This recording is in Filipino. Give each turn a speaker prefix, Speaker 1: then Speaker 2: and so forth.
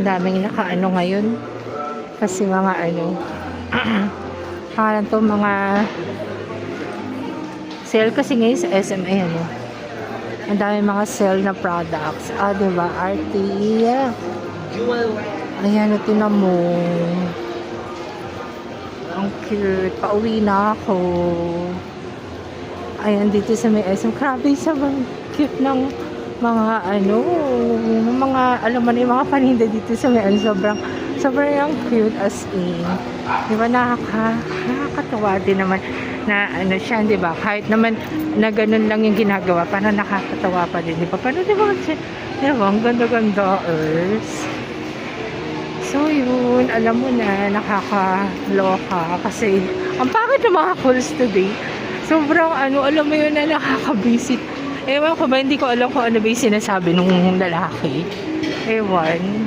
Speaker 1: daming nakaano ngayon. Kasi mga parang to mga sale kasi ngayon sa SMA ang dami mga sale na products. Diba? Artia. Ayan, tinan mo. Ang cute. Pauwi na ako. Ayan, dito sa may SM. Grabe, sabang cute ng mga mga, alam mo na yung mga paninda dito sa may sobrang cute as in. Diba, nakakatawa din naman na siya, diba? Kahit naman na ganun lang yung ginagawa, parang nakakatawa pa din, diba? Pero diba, ang ganda-ganda, So yun, alam mo na, nakakaloka kasi ang pangit ng mga calls today. Sobrang alam mo yun na nakakabisit. Ewan ko ba, hindi ko alam kung ano ba yung sinasabi nung lalaki. Ewan.